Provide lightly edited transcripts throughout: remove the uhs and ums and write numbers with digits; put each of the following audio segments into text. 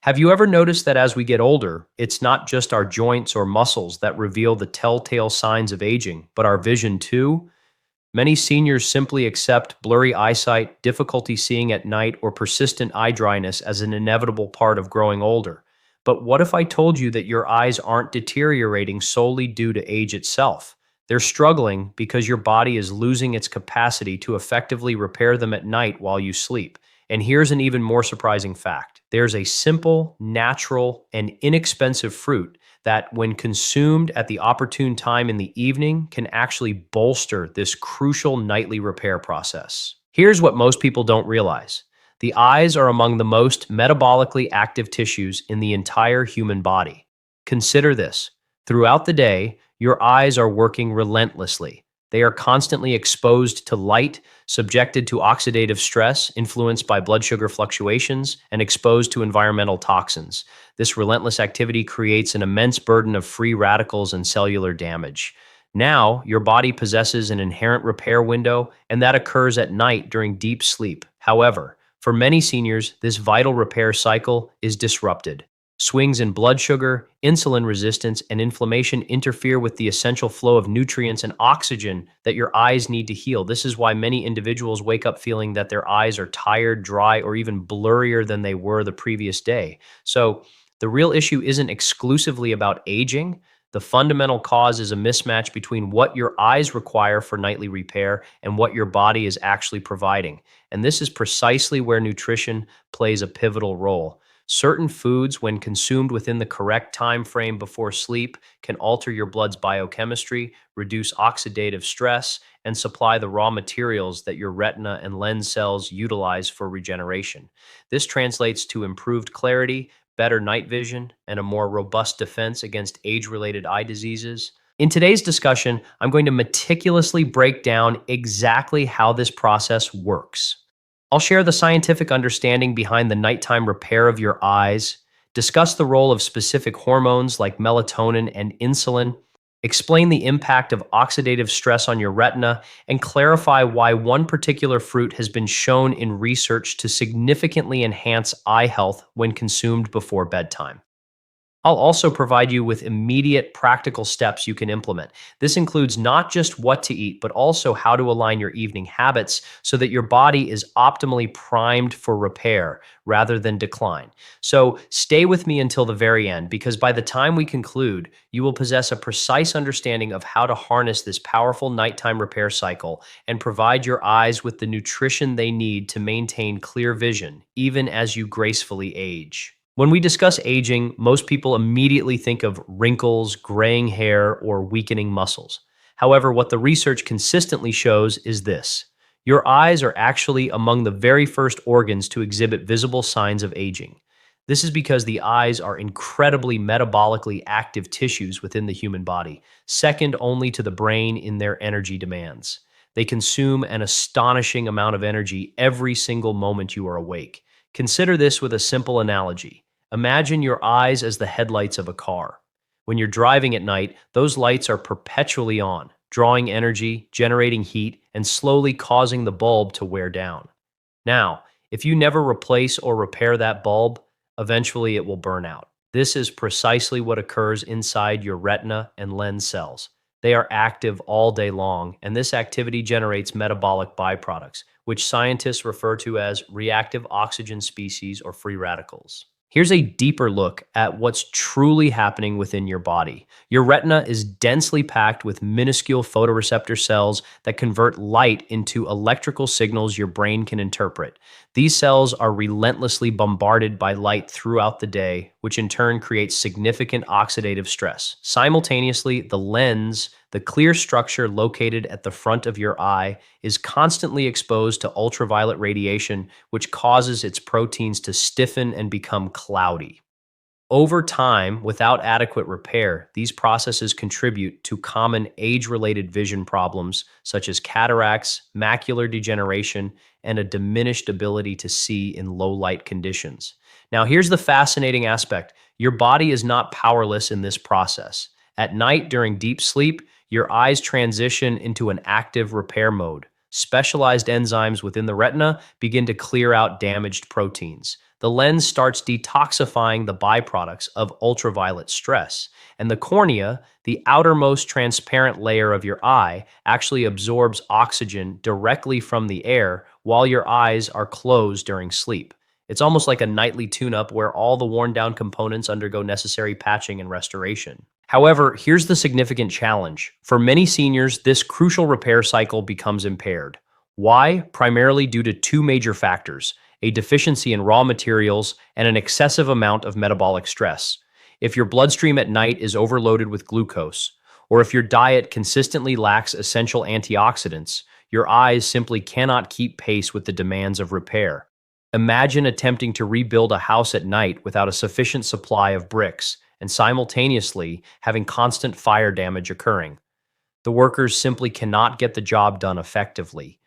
Have you ever noticed that as we get older, it's not just our joints or muscles that reveal the telltale signs of aging, but our vision too? Many seniors simply accept blurry eyesight, difficulty seeing at night, or persistent eye dryness as an inevitable part of growing older. But what if I told you that your eyes aren't deteriorating solely due to age itself? They're struggling because your body is losing its capacity to effectively repair them at night while you sleep. And here's an even more surprising fact: there's a simple, natural, and inexpensive fruit that, when consumed at the opportune time in the evening, can actually bolster this crucial nightly repair process. Here's what most people don't realize: the eyes are among the most metabolically active tissues in the entire human body. Consider this: throughout the day, your eyes are working relentlessly. They are constantly exposed to light, subjected to oxidative stress influenced by blood sugar fluctuations, and exposed to environmental toxins. This relentless activity creates an immense burden of free radicals and cellular damage. Now, your body possesses an inherent repair window, and that occurs at night during deep sleep. However, for many seniors, this vital repair cycle is disrupted. Swings in blood sugar, insulin resistance, and inflammation interfere with the essential flow of nutrients and oxygen that your eyes need to heal. This is why many individuals wake up feeling that their eyes are tired, dry, or even blurrier than they were the previous day. So, the real issue isn't exclusively about aging. The fundamental cause is a mismatch between what your eyes require for nightly repair and what your body is actually providing. And this is precisely where nutrition plays a pivotal role. Certain foods, when consumed within the correct time frame before sleep, can alter your blood's biochemistry, reduce oxidative stress, and supply the raw materials that your retina and lens cells utilize for regeneration. This translates to improved clarity, better night vision, and a more robust defense against age-related eye diseases. In today's discussion, I'm going to meticulously break down exactly how this process works. I'll share the scientific understanding behind the nighttime repair of your eyes, discuss the role of specific hormones like melatonin and insulin, explain the impact of oxidative stress on your retina, and clarify why one particular fruit has been shown in research to significantly enhance eye health when consumed before bedtime. I'll also provide you with immediate practical steps you can implement. This includes not just what to eat, but also how to align your evening habits so that your body is optimally primed for repair rather than decline. So stay with me until the very end, because by the time we conclude, you will possess a precise understanding of how to harness this powerful nighttime repair cycle and provide your eyes with the nutrition they need to maintain clear vision, even as you gracefully age. When we discuss aging, most people immediately think of wrinkles, graying hair, or weakening muscles. However, what the research consistently shows is this: your eyes are actually among the very first organs to exhibit visible signs of aging. This is because the eyes are incredibly metabolically active tissues within the human body, second only to the brain in their energy demands. They consume an astonishing amount of energy every single moment you are awake. Consider this with a simple analogy. Imagine your eyes as the headlights of a car. When you're driving at night, those lights are perpetually on, drawing energy, generating heat, and slowly causing the bulb to wear down. Now, if you never replace or repair that bulb, eventually it will burn out. This is precisely what occurs inside your retina and lens cells. They are active all day long, and this activity generates metabolic byproducts, which scientists refer to as reactive oxygen species or free radicals. Here's a deeper look at what's truly happening within your body. Your retina is densely packed with minuscule photoreceptor cells that convert light into electrical signals your brain can interpret. These cells are relentlessly bombarded by light throughout the day, which in turn creates significant oxidative stress. Simultaneously, the lens, the clear structure located at the front of your eye, is constantly exposed to ultraviolet radiation, which causes its proteins to stiffen and become cloudy. Over time, without adequate repair, these processes contribute to common age-related vision problems such as cataracts, macular degeneration, and a diminished ability to see in low-light conditions. Now, here's the fascinating aspect: your body is not powerless in this process. At night, during deep sleep, your eyes transition into an active repair mode. Specialized enzymes within the retina begin to clear out damaged proteins. The lens starts detoxifying the byproducts of ultraviolet stress, and the cornea, the outermost transparent layer of your eye, actually absorbs oxygen directly from the air while your eyes are closed during sleep. It's almost like a nightly tune-up where all the worn-down components undergo necessary patching and restoration. However, here's the significant challenge. For many seniors, this crucial repair cycle becomes impaired. Why? Primarily due to two major factors: a deficiency in raw materials and an excessive amount of metabolic stress. If your bloodstream at night is overloaded with glucose, or if your diet consistently lacks essential antioxidants, your eyes simply cannot keep pace with the demands of repair. Imagine attempting to rebuild a house at night without a sufficient supply of bricks and simultaneously having constant fire damage occurring. The workers simply cannot get the job done effectively.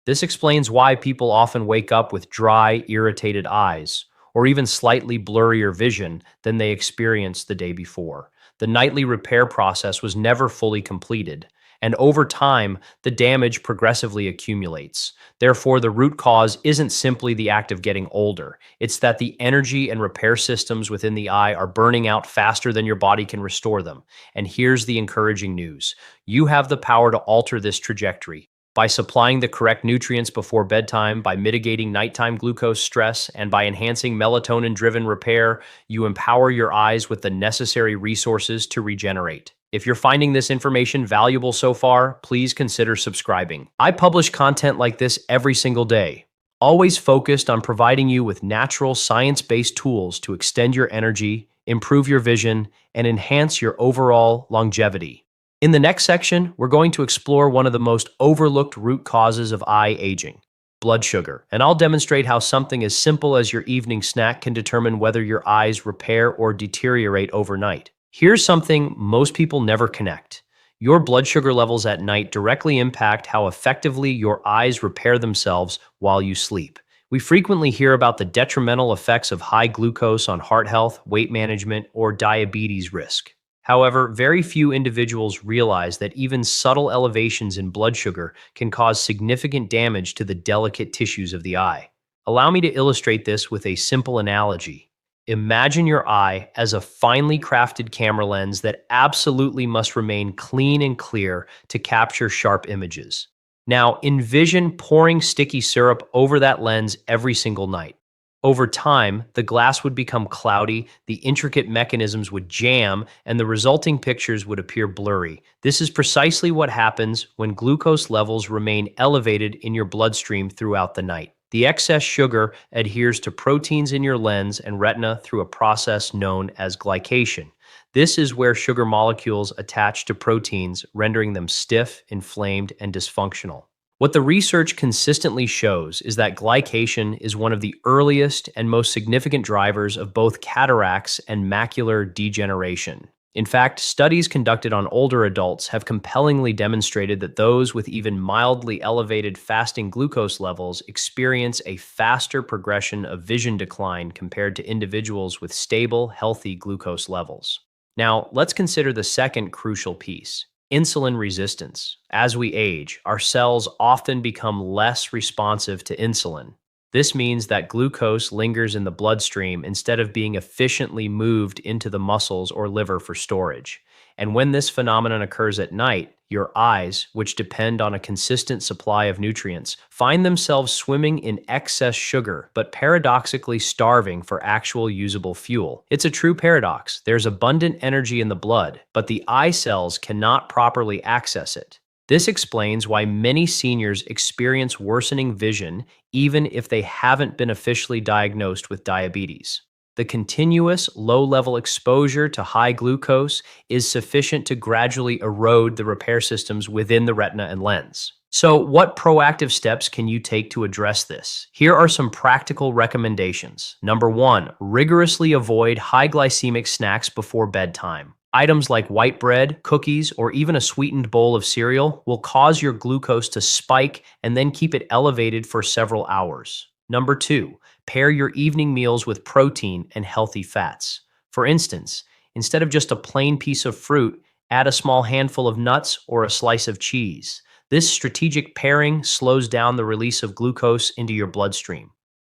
This explains why people often wake up with dry, irritated eyes, or even slightly blurrier vision than they experienced the day before. The nightly repair process was never fully completed, and over time, the damage progressively accumulates. Therefore, the root cause isn't simply the act of getting older. It's that the energy and repair systems within the eye are burning out faster than your body can restore them. And here's the encouraging news. You have the power to alter this trajectory. By supplying the correct nutrients before bedtime, by mitigating nighttime glucose stress, and by enhancing melatonin-driven repair, you empower your eyes with the necessary resources to regenerate. If you're finding this information valuable so far, please consider subscribing. I publish content like this every single day, always focused on providing you with natural, science-based tools to extend your energy, improve your vision, and enhance your overall longevity. In the next section, we're going to explore one of the most overlooked root causes of eye aging: blood sugar. And I'll demonstrate how something as simple as your evening snack can determine whether your eyes repair or deteriorate overnight. Here's something most people never connect. Your blood sugar levels at night directly impact how effectively your eyes repair themselves while you sleep. We frequently hear about the detrimental effects of high glucose on heart health, weight management, or diabetes risk. However, very few individuals realize that even subtle elevations in blood sugar can cause significant damage to the delicate tissues of the eye. Allow me to illustrate this with a simple analogy. Imagine your eye as a finely crafted camera lens that absolutely must remain clean and clear to capture sharp images. Now, envision pouring sticky syrup over that lens every single night. Over time, the glass would become cloudy, the intricate mechanisms would jam, and the resulting pictures would appear blurry. This is precisely what happens when glucose levels remain elevated in your bloodstream throughout the night. The excess sugar adheres to proteins in your lens and retina through a process known as glycation. This is where sugar molecules attach to proteins, rendering them stiff, inflamed, and dysfunctional. What the research consistently shows is that glycation is one of the earliest and most significant drivers of both cataracts and macular degeneration. In fact, studies conducted on older adults have compellingly demonstrated that those with even mildly elevated fasting glucose levels experience a faster progression of vision decline compared to individuals with stable, healthy glucose levels. Now, let's consider the second crucial piece: insulin resistance. As we age, our cells often become less responsive to insulin. This means that glucose lingers in the bloodstream instead of being efficiently moved into the muscles or liver for storage. And when this phenomenon occurs at night, your eyes, which depend on a consistent supply of nutrients, find themselves swimming in excess sugar, but paradoxically starving for actual usable fuel. It's a true paradox. There's abundant energy in the blood, but the eye cells cannot properly access it. This explains why many seniors experience worsening vision even if they haven't been officially diagnosed with diabetes. The continuous low-level exposure to high glucose is sufficient to gradually erode the repair systems within the retina and lens. So, what proactive steps can you take to address this? Here are some practical recommendations. Number 1, rigorously avoid high glycemic snacks before bedtime. Items like white bread, cookies, or even a sweetened bowl of cereal will cause your glucose to spike and then keep it elevated for several hours. Number 2, pair your evening meals with protein and healthy fats. For instance, instead of just a plain piece of fruit, add a small handful of nuts or a slice of cheese. This strategic pairing slows down the release of glucose into your bloodstream.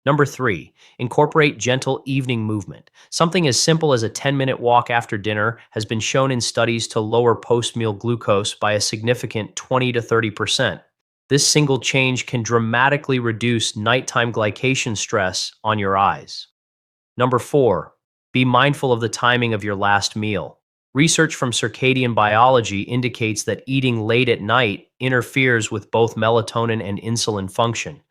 Number three, incorporate gentle evening movement. Something as simple as a 10-minute walk after dinner has been shown in studies to lower post-meal glucose by a significant 20 to 30%. This single change can dramatically reduce nighttime glycation stress on your eyes. Number four, be mindful of the timing of your last meal. Research from circadian biology indicates that eating late at night interferes with both melatonin and insulin function.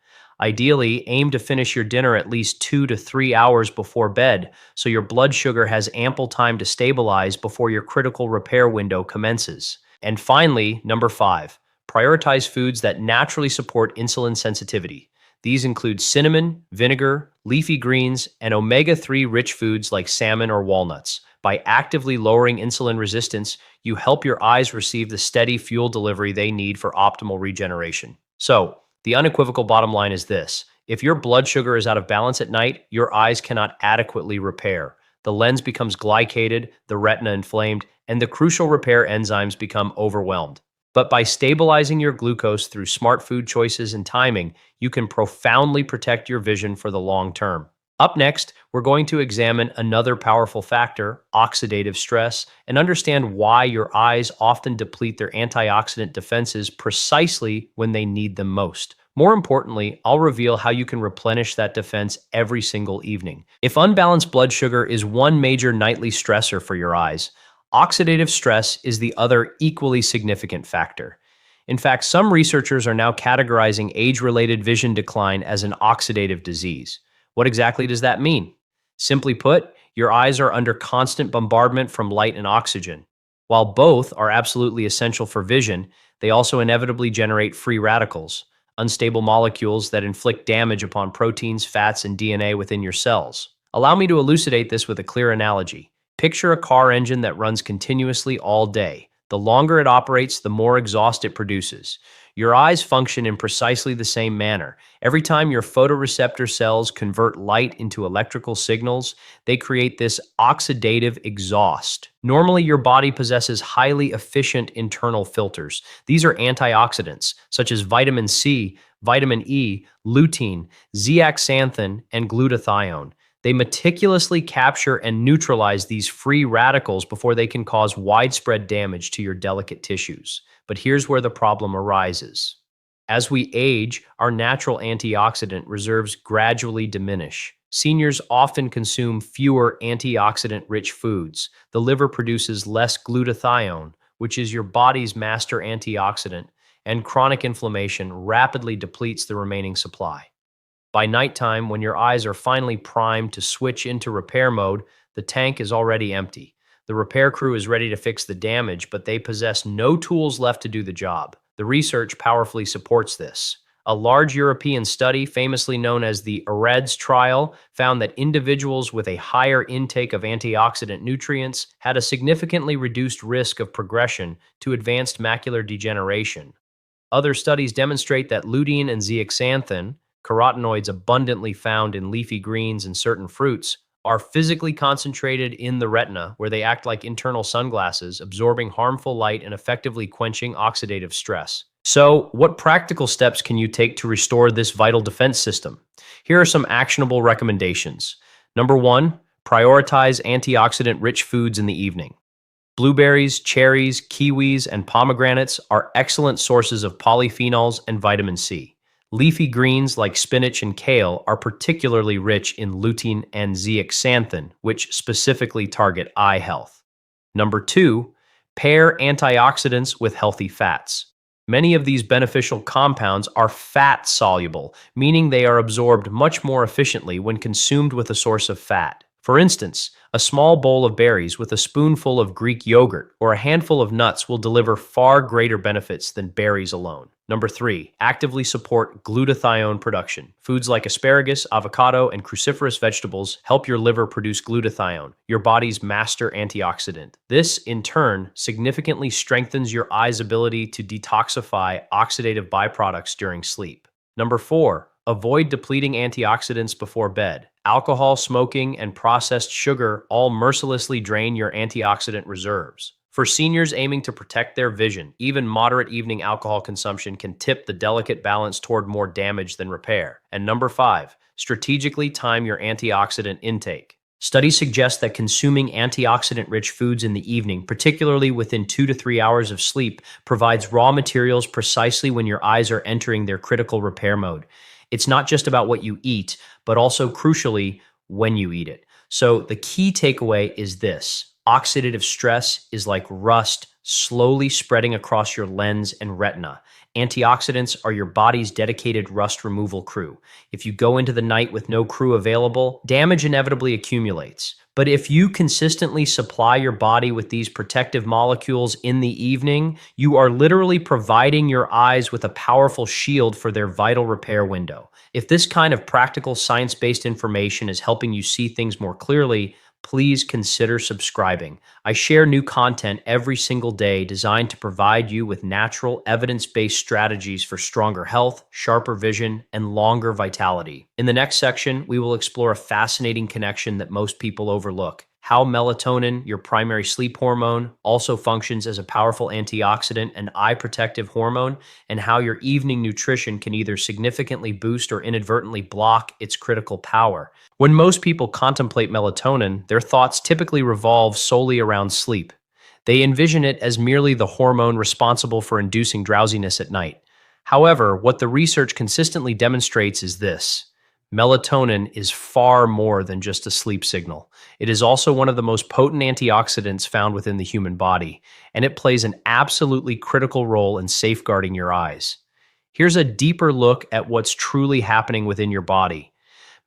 Ideally, aim to finish your dinner at least 2 to 3 hours before bed so your blood sugar has ample time to stabilize before your critical repair window commences. And finally, number five, prioritize foods that naturally support insulin sensitivity. These include cinnamon, vinegar, leafy greens, and omega-3 rich foods like salmon or walnuts. By actively lowering insulin resistance, you help your eyes receive the steady fuel delivery they need for optimal regeneration. So, the unequivocal bottom line is this. If your blood sugar is out of balance at night, your eyes cannot adequately repair. The lens becomes glycated, the retina inflamed, and the crucial repair enzymes become overwhelmed. But by stabilizing your glucose through smart food choices and timing, you can profoundly protect your vision for the long term. Up next, we're going to examine another powerful factor, oxidative stress, and understand why your eyes often deplete their antioxidant defenses precisely when they need them most. More importantly, I'll reveal how you can replenish that defense every single evening. If unbalanced blood sugar is one major nightly stressor for your eyes, oxidative stress is the other equally significant factor. In fact, some researchers are now categorizing age-related vision decline as an oxidative disease. What exactly does that mean? Simply put, your eyes are under constant bombardment from light and oxygen. While both are absolutely essential for vision, they also inevitably generate free radicals, unstable molecules that inflict damage upon proteins, fats, and DNA within your cells. Allow me to elucidate this with a clear analogy. Picture a car engine that runs continuously all day. The longer it operates, the more exhaust it produces. Your eyes function in precisely the same manner. Every time your photoreceptor cells convert light into electrical signals, they create this oxidative exhaust. Normally, your body possesses highly efficient internal filters. These are antioxidants, such as vitamin C, vitamin E, lutein, zeaxanthin, and glutathione. They meticulously capture and neutralize these free radicals before they can cause widespread damage to your delicate tissues. But here's where the problem arises. As we age, our natural antioxidant reserves gradually diminish. Seniors often consume fewer antioxidant-rich foods. The liver produces less glutathione, which is your body's master antioxidant, and chronic inflammation rapidly depletes the remaining supply. By nighttime, when your eyes are finally primed to switch into repair mode, the tank is already empty. The repair crew is ready to fix the damage, but they possess no tools left to do the job. The research powerfully supports this. A large European study, famously known as the AREDS trial, found that individuals with a higher intake of antioxidant nutrients had a significantly reduced risk of progression to advanced macular degeneration. Other studies demonstrate that lutein and zeaxanthin, carotenoids abundantly found in leafy greens and certain fruits, are physically concentrated in the retina, where they act like internal sunglasses, absorbing harmful light and effectively quenching oxidative stress. So, what practical steps can you take to restore this vital defense system? Here are some actionable recommendations. Number one, prioritize antioxidant-rich foods in the evening. Blueberries, cherries, kiwis, and pomegranates are excellent sources of polyphenols and vitamin C. Leafy greens like spinach and kale are particularly rich in lutein and zeaxanthin, which specifically target eye health. Number two, pair antioxidants with healthy fats. Many of these beneficial compounds are fat-soluble, meaning they are absorbed much more efficiently when consumed with a source of fat. For instance, a small bowl of berries with a spoonful of Greek yogurt or a handful of nuts will deliver far greater benefits than berries alone. Number three, actively support glutathione production. Foods like asparagus, avocado, and cruciferous vegetables help your liver produce glutathione, your body's master antioxidant. This, in turn, significantly strengthens your eye's ability to detoxify oxidative byproducts during sleep. Number four, avoid depleting antioxidants before bed. Alcohol, smoking, and processed sugar all mercilessly drain your antioxidant reserves. For seniors aiming to protect their vision, even moderate evening alcohol consumption can tip the delicate balance toward more damage than repair. And number five, strategically time your antioxidant intake. Studies suggest that consuming antioxidant rich foods in the evening, particularly within 2 to 3 hours of sleep, provides raw materials precisely when your eyes are entering their critical repair mode. It's not just about what you eat, but also crucially, when you eat it. So the key takeaway is this: oxidative stress is like rust slowly spreading across your lens and retina. Antioxidants are your body's dedicated rust removal crew. If you go into the night with no crew available, damage inevitably accumulates. But if you consistently supply your body with these protective molecules in the evening, you are literally providing your eyes with a powerful shield for their vital repair window. If this kind of practical science-based information is helping you see things more clearly, please consider subscribing. I share new content every single day designed to provide you with natural, evidence-based strategies for stronger health, sharper vision, and longer vitality. In the next section, we will explore a fascinating connection that most people overlook: how melatonin, your primary sleep hormone, also functions as a powerful antioxidant and eye protective hormone, and how your evening nutrition can either significantly boost or inadvertently block its critical power. When most people contemplate melatonin, their thoughts typically revolve solely around sleep. They envision it as merely the hormone responsible for inducing drowsiness at night. However, what the research consistently demonstrates is this: melatonin is far more than just a sleep signal. It is also one of the most potent antioxidants found within the human body, and it plays an absolutely critical role in safeguarding your eyes. Here's a deeper look at what's truly happening within your body.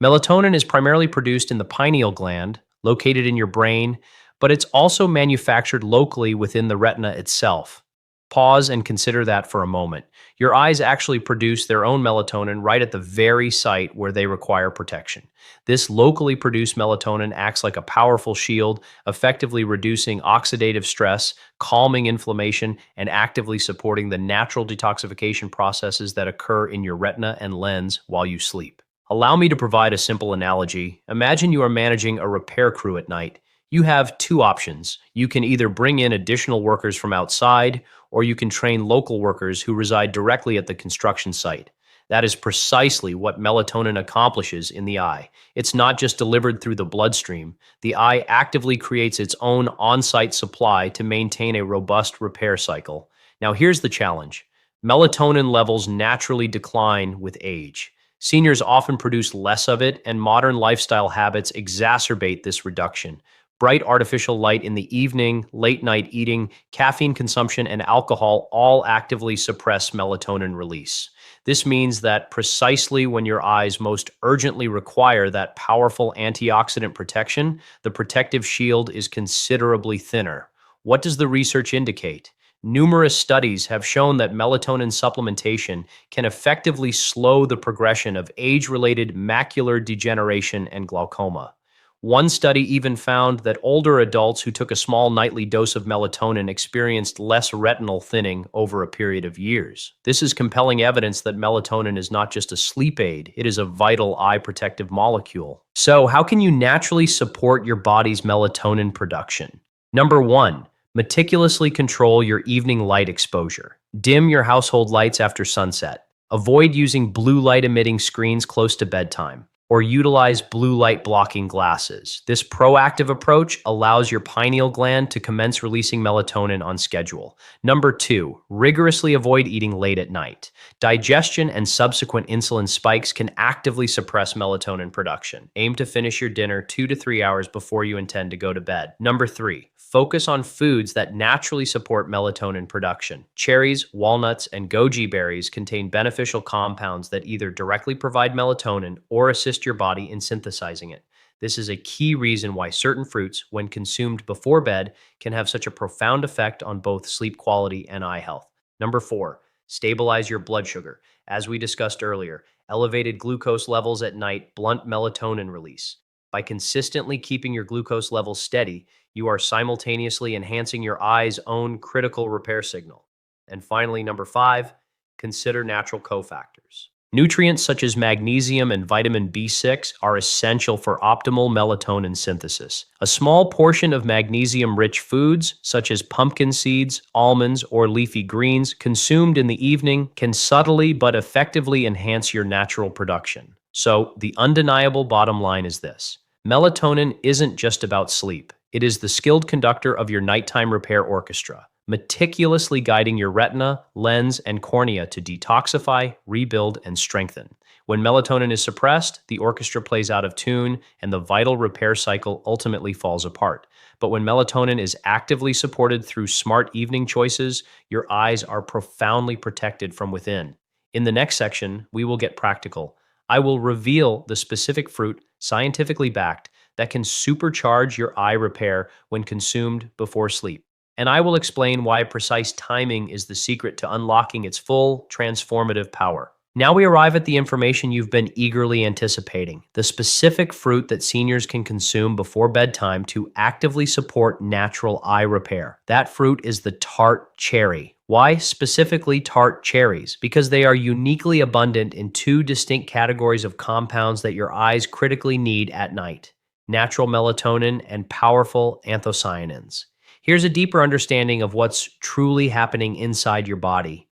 Melatonin is primarily produced in the pineal gland, located in your brain, but it's also manufactured locally within the retina itself. Pause and consider that for a moment. Your eyes actually produce their own melatonin right at the very site where they require protection. This locally produced melatonin acts like a powerful shield, effectively reducing oxidative stress, calming inflammation, and actively supporting the natural detoxification processes that occur in your retina and lens while you sleep. Allow me to provide a simple analogy. Imagine you are managing a repair crew at night. You have two options. You can either bring in additional workers from outside, or you can train local workers who reside directly at the construction site. That is precisely what melatonin accomplishes in the eye. It's not just delivered through the bloodstream. The eye actively creates its own on-site supply to maintain a robust repair cycle. Now here's the challenge: melatonin levels naturally decline with age. Seniors often produce less of it, and modern lifestyle habits exacerbate this reduction. Bright artificial light in the evening, late night eating, caffeine consumption, and alcohol all actively suppress melatonin release. This means that precisely when your eyes most urgently require that powerful antioxidant protection, the protective shield is considerably thinner. What does the research indicate? Numerous studies have shown that melatonin supplementation can effectively slow the progression of age-related macular degeneration and glaucoma. One study even found that older adults who took a small nightly dose of melatonin experienced less retinal thinning over a period of years. This is compelling evidence that melatonin is not just a sleep aid, it is a vital eye protective molecule. So, how can you naturally support your body's melatonin production? Number one, meticulously control your evening light exposure. Dim your household lights after sunset. Avoid using blue light emitting screens close to bedtime, or utilize blue light blocking glasses. This proactive approach allows your pineal gland to commence releasing melatonin on schedule. Number two, rigorously avoid eating late at night. Digestion and subsequent insulin spikes can actively suppress melatonin production. Aim to finish your dinner 2 to 3 hours before you intend to go to bed. Number three, focus on foods that naturally support melatonin production. Cherries, walnuts, and goji berries contain beneficial compounds that either directly provide melatonin or assist your body in synthesizing it. This is a key reason why certain fruits, when consumed before bed, can have such a profound effect on both sleep quality and eye health. Number four, stabilize your blood sugar. As we discussed earlier, elevated glucose levels at night blunt melatonin release. By consistently keeping your glucose levels steady, you are simultaneously enhancing your eye's own critical repair signal. And finally, number five, consider natural cofactors. Nutrients such as magnesium and vitamin B6 are essential for optimal melatonin synthesis. A small portion of magnesium rich foods, such as pumpkin seeds, almonds, or leafy greens, consumed in the evening can subtly but effectively enhance your natural production. So, the undeniable bottom line is this: melatonin isn't just about sleep, it is the skilled conductor of your nighttime repair orchestra, meticulously guiding your retina, lens, and cornea to detoxify, rebuild, and strengthen. When melatonin is suppressed, the orchestra plays out of tune and the vital repair cycle ultimately falls apart. But when melatonin is actively supported through smart evening choices, your eyes are profoundly protected from within. In the next section, we will get practical. I will reveal the specific fruit, scientifically backed, that can supercharge your eye repair when consumed before sleep. And I will explain why precise timing is the secret to unlocking its full transformative power. Now we arrive at the information you've been eagerly anticipating, the specific fruit that seniors can consume before bedtime to actively support natural eye repair. That fruit is the tart cherry. Why specifically tart cherries? Because they are uniquely abundant in two distinct categories of compounds that your eyes critically need at night: natural melatonin and powerful anthocyanins. Here's a deeper understanding of what's truly happening inside your body.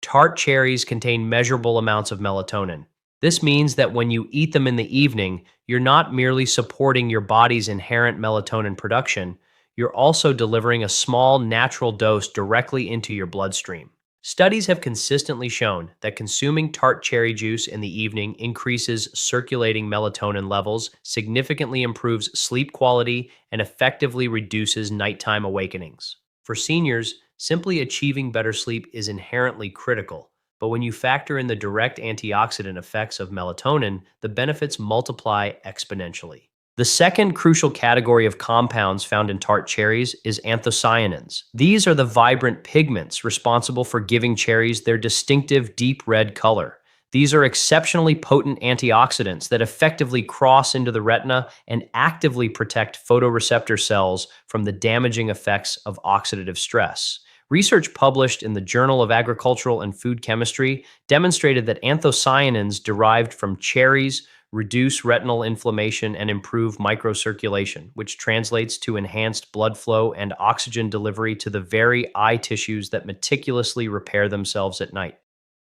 Tart cherries contain measurable amounts of melatonin. This means that when you eat them in the evening, you're not merely supporting your body's inherent melatonin production, you're also delivering a small natural dose directly into your bloodstream. Studies have consistently shown that consuming tart cherry juice in the evening increases circulating melatonin levels, significantly improves sleep quality, and effectively reduces nighttime awakenings. For seniors, simply achieving better sleep is inherently critical, but when you factor in the direct antioxidant effects of melatonin, the benefits multiply exponentially. The second crucial category of compounds found in tart cherries is anthocyanins. These are the vibrant pigments responsible for giving cherries their distinctive deep red color. These are exceptionally potent antioxidants that effectively cross into the retina and actively protect photoreceptor cells from the damaging effects of oxidative stress. Research published in the Journal of Agricultural and Food Chemistry demonstrated that anthocyanins derived from cherries reduce retinal inflammation and improve microcirculation, which translates to enhanced blood flow and oxygen delivery to the very eye tissues that meticulously repair themselves at night.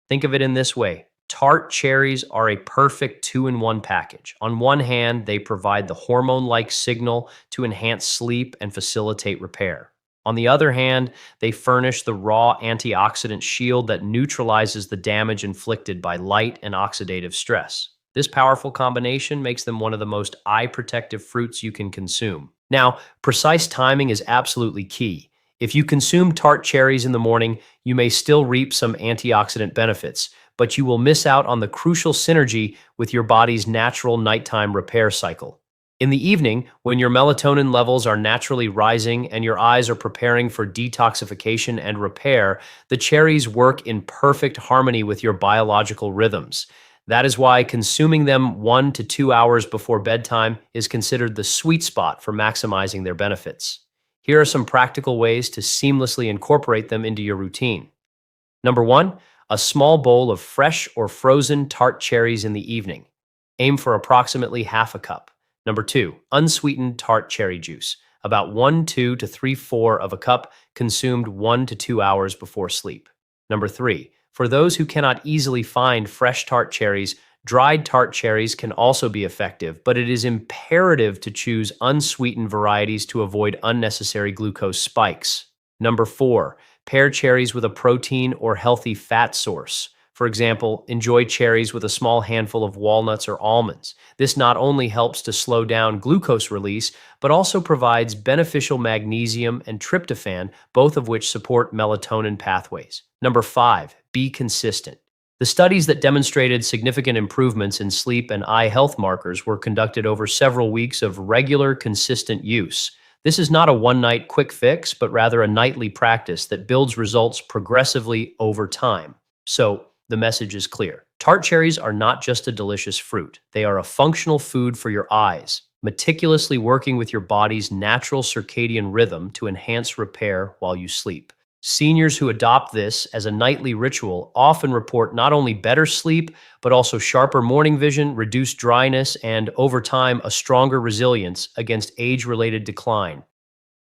Think of it in this way: tart cherries are a perfect two-in-one package. On one hand, they provide the hormone-like signal to enhance sleep and facilitate repair. On the other hand, they furnish the raw antioxidant shield that neutralizes the damage inflicted by light and oxidative stress. This powerful combination makes them one of the most eye-protective fruits you can consume. Now, precise timing is absolutely key. If you consume tart cherries in the morning, you may still reap some antioxidant benefits, but you will miss out on the crucial synergy with your body's natural nighttime repair cycle. In the evening, when your melatonin levels are naturally rising and your eyes are preparing for detoxification and repair, the cherries work in perfect harmony with your biological rhythms. That is why consuming them 1 to 2 hours before bedtime is considered the sweet spot for maximizing their benefits. Here are some practical ways to seamlessly incorporate them into your routine. Number one, a small bowl of fresh or frozen tart cherries in the evening. Aim for approximately half a cup. Number two, unsweetened tart cherry juice, about 1/2 to 3/4 of a cup, consumed 1 to 2 hours before sleep. Number three, for those who cannot easily find fresh tart cherries, dried tart cherries can also be effective, but it is imperative to choose unsweetened varieties to avoid unnecessary glucose spikes. Number four, pair cherries with a protein or healthy fat source. For example, enjoy cherries with a small handful of walnuts or almonds. This not only helps to slow down glucose release, but also provides beneficial magnesium and tryptophan, both of which support melatonin pathways. Number five, be consistent. The studies that demonstrated significant improvements in sleep and eye health markers were conducted over several weeks of regular, consistent use. This is not a one-night quick fix, but rather a nightly practice that builds results progressively over time. So, the message is clear. Tart cherries are not just a delicious fruit. They are a functional food for your eyes, meticulously working with your body's natural circadian rhythm to enhance repair while you sleep. Seniors who adopt this as a nightly ritual often report not only better sleep, but also sharper morning vision, reduced dryness, and over time, a stronger resilience against age related decline.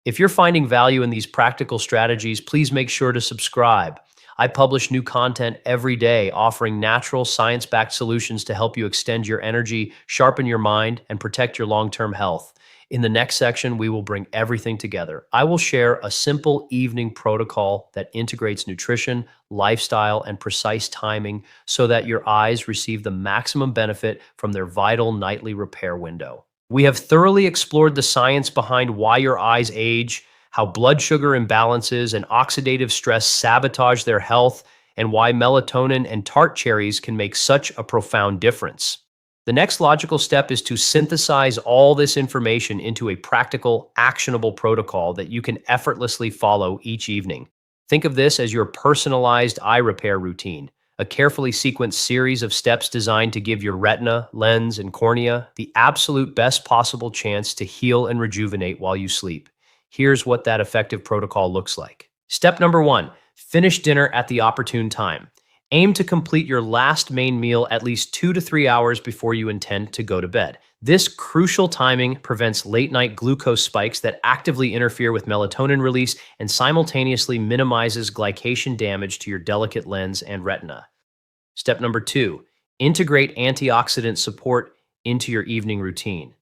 If you're finding value in these practical strategies, please make sure to subscribe. I publish new content every day, offering natural, science backed solutions to help you extend your energy, sharpen your mind, and protect your long term health. In the next section, we will bring everything together. I will share a simple evening protocol that integrates nutrition, lifestyle, and precise timing so that your eyes receive the maximum benefit from their vital nightly repair window. We have thoroughly explored the science behind why your eyes age, how blood sugar imbalances and oxidative stress sabotage their health, and why melatonin and tart cherries can make such a profound difference. The next logical step is to synthesize all this information into a practical, actionable protocol that you can effortlessly follow each evening. Think of this as your personalized eye repair routine, a carefully sequenced series of steps designed to give your retina, lens, and cornea the absolute best possible chance to heal and rejuvenate while you sleep. Here's what that effective protocol looks like. Step number one, finish dinner at the opportune time. Aim to complete your last main meal at least 2 to 3 hours before you intend to go to bed. This crucial timing prevents late night glucose spikes that actively interfere with melatonin release and simultaneously minimizes glycation damage to your delicate lens and retina. Step number two, integrate antioxidant support into your evening routine.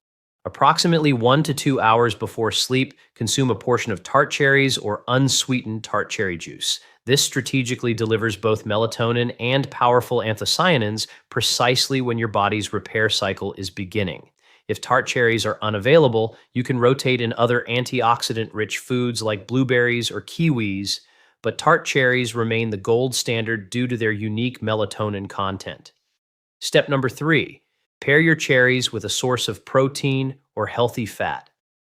Approximately 1 to 2 hours before sleep, consume a portion of tart cherries or unsweetened tart cherry juice. This strategically delivers both melatonin and powerful anthocyanins precisely when your body's repair cycle is beginning. If tart cherries are unavailable, you can rotate in other antioxidant-rich foods like blueberries or kiwis, but tart cherries remain the gold standard due to their unique melatonin content. Step number three, pair your cherries with a source of protein or healthy fat.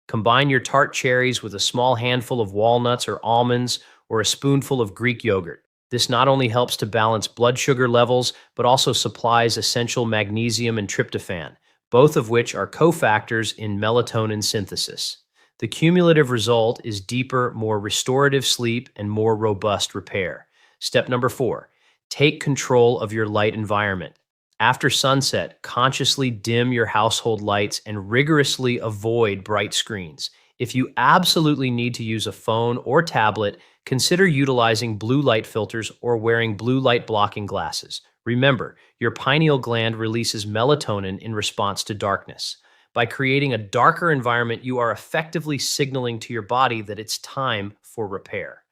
Combine your tart cherries with a small handful of walnuts or almonds or a spoonful of Greek yogurt. This not only helps to balance blood sugar levels, but also supplies essential magnesium and tryptophan, both of which are cofactors in melatonin synthesis. The cumulative result is deeper, more restorative sleep and more robust repair. Step number four, take control of your light environment. After sunset, consciously dim your household lights and rigorously avoid bright screens. If you absolutely need to use a phone or tablet, consider utilizing blue light filters or wearing blue light blocking glasses. Remember, your pineal gland releases melatonin in response to darkness. By creating a darker environment, you are effectively signaling to your body that it's time for repair.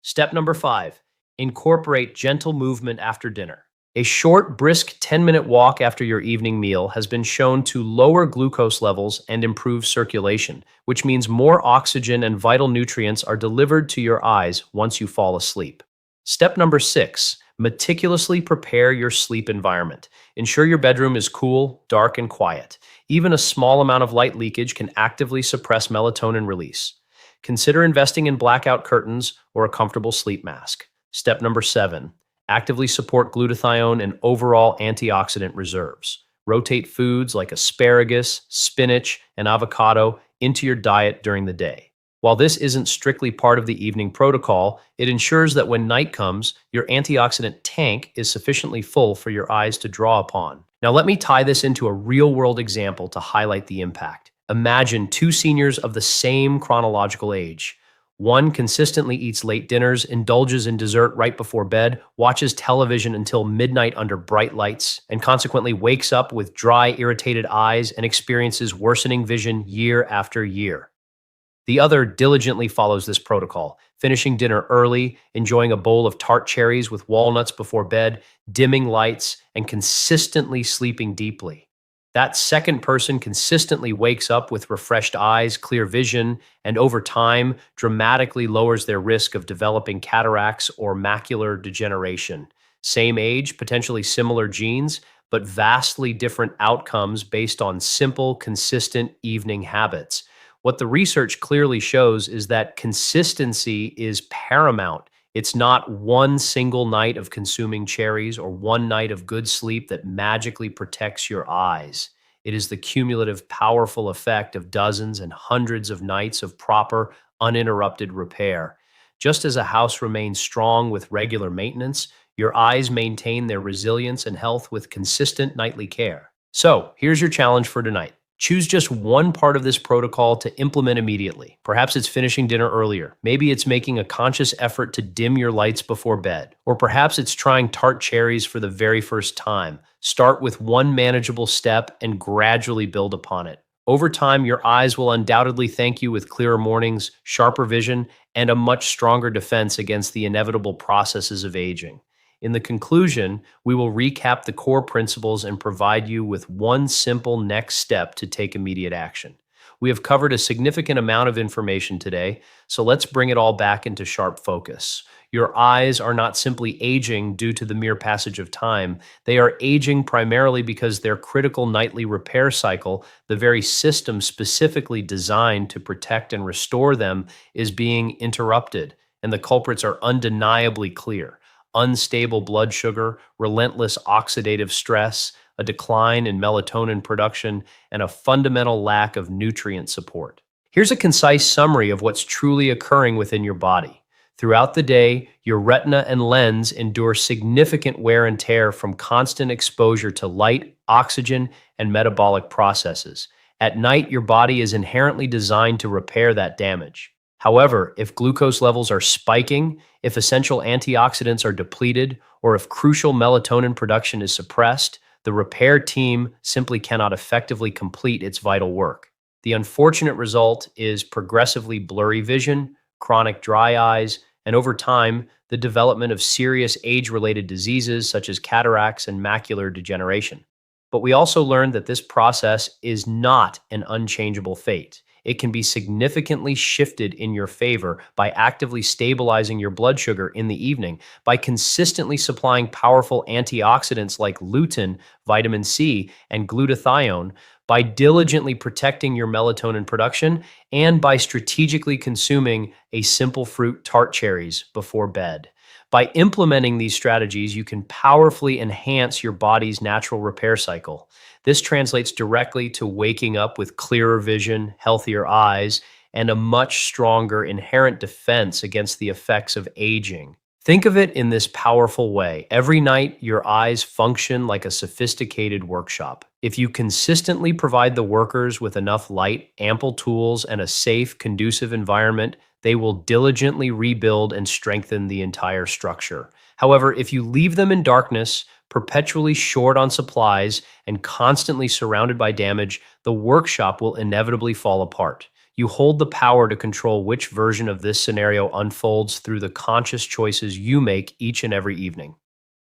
Step number five, incorporate gentle movement after dinner. A short, brisk 10-minute walk after your evening meal has been shown to lower glucose levels and improve circulation, which means more oxygen and vital nutrients are delivered to your eyes once you fall asleep. Step number six, meticulously prepare your sleep environment. Ensure your bedroom is cool, dark, and quiet. Even a small amount of light leakage can actively suppress melatonin release. Consider investing in blackout curtains or a comfortable sleep mask. Step number seven, actively support glutathione and overall antioxidant reserves. Rotate foods like asparagus, spinach, and avocado into your diet during the day. While this isn't strictly part of the evening protocol, it ensures that when night comes, your antioxidant tank is sufficiently full for your eyes to draw upon. Now, let me tie this into a real-world example to highlight the impact. Imagine two seniors of the same chronological age. One consistently eats late dinners, indulges in dessert right before bed, watches television until midnight under bright lights, and consequently wakes up with dry, irritated eyes and experiences worsening vision year after year. The other diligently follows this protocol, finishing dinner early, enjoying a bowl of tart cherries with walnuts before bed, dimming lights, and consistently sleeping deeply. That second person consistently wakes up with refreshed eyes, clear vision, and over time dramatically lowers their risk of developing cataracts or macular degeneration. Same age, potentially similar genes, but vastly different outcomes based on simple, consistent evening habits. What the research clearly shows is that consistency is paramount. It's not one single night of consuming cherries or one night of good sleep that magically protects your eyes. It is the cumulative, powerful effect of dozens and hundreds of nights of proper, uninterrupted repair. Just as a house remains strong with regular maintenance, your eyes maintain their resilience and health with consistent nightly care. So, here's your challenge for tonight. Choose just one part of this protocol to implement immediately. Perhaps it's finishing dinner earlier. Maybe it's making a conscious effort to dim your lights before bed. Or perhaps it's trying tart cherries for the very first time. Start with one manageable step and gradually build upon it. Over time, your eyes will undoubtedly thank you with clearer mornings, sharper vision, and a much stronger defense against the inevitable processes of aging. In the conclusion, we will recap the core principles and provide you with one simple next step to take immediate action. We have covered a significant amount of information today, so let's bring it all back into sharp focus. Your eyes are not simply aging due to the mere passage of time. They are aging primarily because their critical nightly repair cycle, the very system specifically designed to protect and restore them, is being interrupted, and the culprits are undeniably clear: unstable blood sugar, relentless oxidative stress, a decline in melatonin production, and a fundamental lack of nutrient support. Here's a concise summary of what's truly occurring within your body. Throughout the day, your retina and lens endure significant wear and tear from constant exposure to light, oxygen, and metabolic processes. At night, your body is inherently designed to repair that damage. However, if glucose levels are spiking, if essential antioxidants are depleted, or if crucial melatonin production is suppressed, the repair team simply cannot effectively complete its vital work. The unfortunate result is progressively blurry vision, chronic dry eyes, and over time, the development of serious age-related diseases such as cataracts and macular degeneration. But we also learned that this process is not an unchangeable fate. It can be significantly shifted in your favor by actively stabilizing your blood sugar in the evening, by consistently supplying powerful antioxidants like lutein, vitamin C, and glutathione, by diligently protecting your melatonin production, and by strategically consuming a simple fruit tart cherries before bed. By implementing these strategies, you can powerfully enhance your body's natural repair cycle. This translates directly to waking up with clearer vision, healthier eyes, and a much stronger inherent defense against the effects of aging. Think of it in this powerful way. Every night, your eyes function like a sophisticated workshop. If you consistently provide the workers with enough light, ample tools, and a safe, conducive environment, they will diligently rebuild and strengthen the entire structure. However, if you leave them in darkness, perpetually short on supplies, and constantly surrounded by damage, the workshop will inevitably fall apart. You hold the power to control which version of this scenario unfolds through the conscious choices you make each and every evening.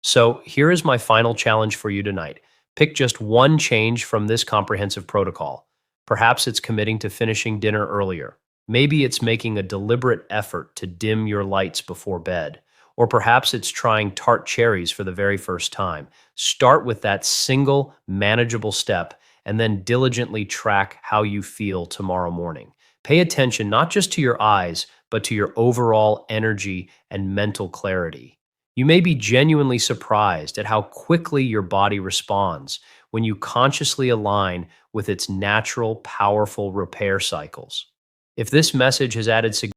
So, here is my final challenge for you tonight. Pick just one change from this comprehensive protocol. Perhaps it's committing to finishing dinner earlier. Maybe it's making a deliberate effort to dim your lights before bed. Or perhaps it's trying tart cherries for the very first time. Start with that single, manageable step and then diligently track how you feel tomorrow morning. Pay attention not just to your eyes, but to your overall energy and mental clarity. You may be genuinely surprised at how quickly your body responds when you consciously align with its natural, powerful repair cycles. If this message has added